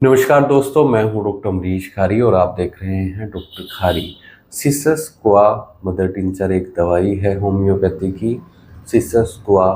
नमस्कार दोस्तों, मैं हूं डॉक्टर अमरीश खारी और आप देख रहे हैं डॉक्टर खारी। सिसस क्वा मदर टिंचर एक दवाई है होम्योपैथी की। सिसस क्वा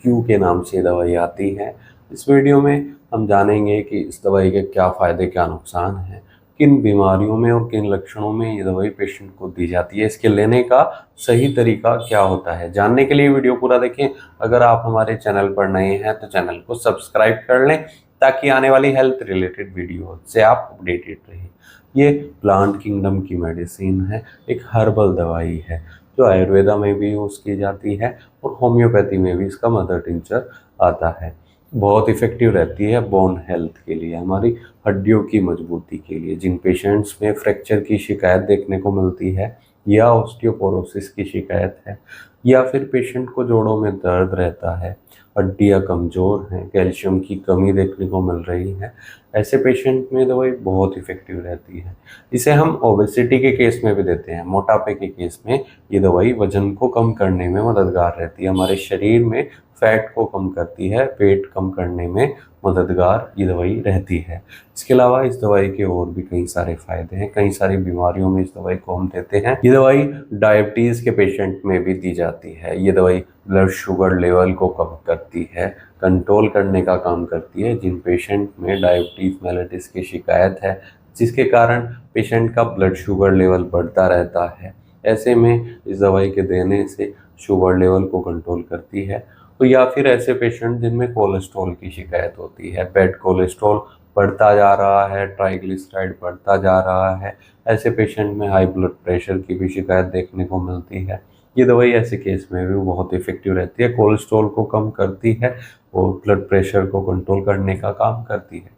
क्यू के नाम से ये दवाई आती है। इस वीडियो में हम जानेंगे कि इस दवाई के क्या फ़ायदे क्या नुकसान हैं, किन बीमारियों में और किन लक्षणों में ये दवाई पेशेंट को दी जाती है, इसके लेने का सही तरीका क्या होता है। जानने के लिए वीडियो पूरा देखें। अगर आप हमारे चैनल पर नए हैं तो चैनल को सब्सक्राइब कर लें ताकि आने वाली हेल्थ रिलेटेड वीडियो से आप अपडेटेड रहें। ये प्लांट किंगडम की मेडिसिन है, एक हर्बल दवाई है जो आयुर्वेदा में भी यूज़ की जाती है और होम्योपैथी में भी इसका मदर टिंचर आता है। बहुत इफ़ेक्टिव रहती है बोन हेल्थ के लिए, हमारी हड्डियों की मजबूती के लिए। जिन पेशेंट्स में फ्रैक्चर की शिकायत देखने को मिलती है या ऑस्टियोपोरोसिस की शिकायत है या फिर पेशेंट को जोड़ों में दर्द रहता है, हड्डियाँ कमज़ोर हैं, कैल्शियम की कमी देखने को मिल रही है, ऐसे पेशेंट में दवाई बहुत इफ़ेक्टिव रहती है। इसे हम ओबेसिटी के केस में भी देते हैं। मोटापे के केस में ये दवाई वज़न को कम करने में मददगार रहती है, हमारे शरीर में फैट को कम करती है, पेट कम करने में मददगार ये दवाई रहती है। इसके अलावा इस दवाई के और भी कई सारे फ़ायदे हैं, कई सारी बीमारियों में इस दवाई को हम देते हैं। ये दवाई डायबिटीज़ के पेशेंट में भी दी जाती है। ये दवाई ब्लड शुगर लेवल को कम करती है, कंट्रोल करने का काम करती है। जिन पेशेंट में डायबिटीज़ मेलिटस की शिकायत है, जिसके कारण पेशेंट का ब्लड शुगर लेवल बढ़ता रहता है, ऐसे में इस दवाई के देने से शुगर लेवल को कंट्रोल करती है। तो या फिर ऐसे पेशेंट जिनमें कोलेस्ट्रॉल की शिकायत होती है, बैड कोलेस्ट्रॉल बढ़ता जा रहा है, ट्राइग्लिसराइड बढ़ता जा रहा है, ऐसे पेशेंट में हाई ब्लड प्रेशर की भी शिकायत देखने को मिलती है। ये दवाई ऐसे केस में भी बहुत इफ़ेक्टिव रहती है, कोलेस्ट्रॉल को कम करती है और ब्लड प्रेशर को कंट्रोल करने का काम करती है।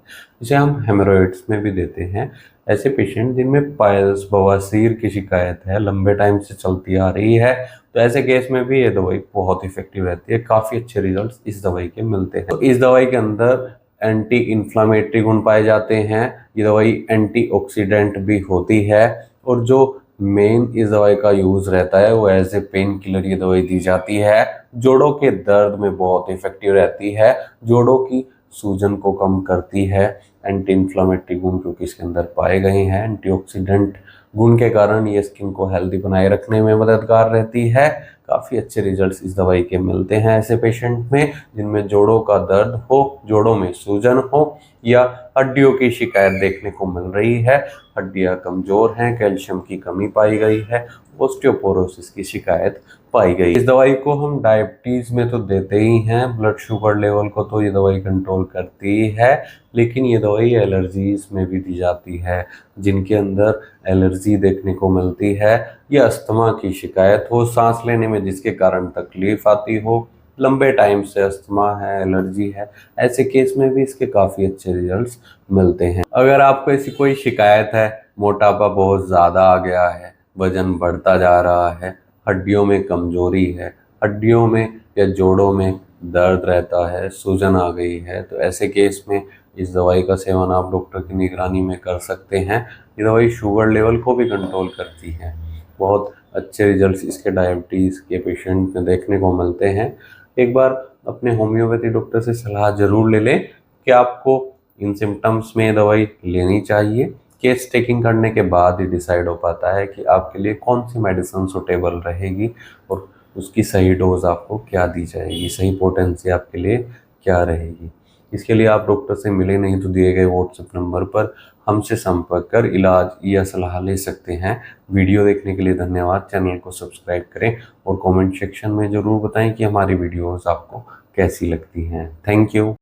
इसे हम हेमोरॉइड्स में भी देते हैं। ऐसे पेशेंट जिनमें पाइल्स बवासीर की शिकायत है, लंबे टाइम से चलती आ रही है, तो ऐसे केस में भी ये दवाई बहुत इफ़ेक्टिव रहती है। काफ़ी अच्छे रिजल्ट्स इस दवाई के मिलते हैं। तो इस दवाई के अंदर एंटी इन्फ्लामेटरी गुण पाए जाते हैं। ये दवाई एंटीऑक्सीडेंट भी होती है और जो मेन इस दवाई का यूज़ रहता है वो एज ए पेन किलर ये दवाई दी जाती है। जोड़ों के दर्द में बहुत इफ़ेक्टिव रहती है, जोड़ों की सूजन को कम करती है। एंटी इन्फ्लामेटरी गुण क्योंकि इसके अंदर पाए गए हैं, एंटीऑक्सीडेंट गुण के कारण ये स्किन को हेल्दी बनाए रखने में मददगार रहती है। काफ़ी अच्छे रिजल्ट्स इस दवाई के मिलते हैं ऐसे पेशेंट में जिनमें जोड़ों का दर्द हो, जोड़ों में सूजन हो या हड्डियों की शिकायत देखने को मिल रही है, हड्डियां कमज़ोर हैं, कैल्शियम की कमी पाई गई है, ऑस्टियोपोरोसिस की शिकायत पाई गई। इस दवाई को हम डायबिटीज़ में तो देते ही हैं, ब्लड शुगर लेवल को तो ये दवाई कंट्रोल करती ही है, लेकिन ये दवाई एलर्जीज़ में भी दी जाती है। जिनके अंदर एलर्जी देखने को मिलती है या अस्थमा की शिकायत हो, सांस लेने में जिसके कारण तकलीफ आती हो, लंबे टाइम से अस्थमा है, एलर्जी है, ऐसे केस में भी इसके काफ़ी अच्छे रिजल्ट्स मिलते हैं। अगर आपको ऐसी कोई शिकायत है, मोटापा बहुत ज़्यादा आ गया है, वजन बढ़ता जा रहा है, हड्डियों में कमजोरी है, हड्डियों में या जोड़ों में दर्द रहता है, सूजन आ गई है, तो ऐसे केस में इस दवाई का सेवन आप डॉक्टर की निगरानी में कर सकते हैं। ये दवाई शुगर लेवल को भी कंट्रोल करती है। बहुत अच्छे रिजल्ट्स इसके डायबिटीज़ के पेशेंट में देखने को मिलते हैं। एक बार अपने होम्योपैथी डॉक्टर से सलाह ज़रूर ले लें कि आपको इन सिम्टम्स में दवाई लेनी चाहिए। केस टेकिंग करने के बाद ही डिसाइड हो पाता है कि आपके लिए कौन सी मेडिसिन सूटेबल रहेगी और उसकी सही डोज आपको क्या दी जाएगी, सही पोटेंसी आपके लिए क्या रहेगी। इसके लिए आप डॉक्टर से मिले नहीं तो दिए गए व्हाट्सएप नंबर पर हमसे संपर्क कर इलाज या सलाह ले सकते हैं। वीडियो देखने के लिए धन्यवाद। चैनल को सब्सक्राइब करें और कमेंट सेक्शन में ज़रूर बताएं कि हमारी वीडियोस आपको कैसी लगती हैं। Thank you.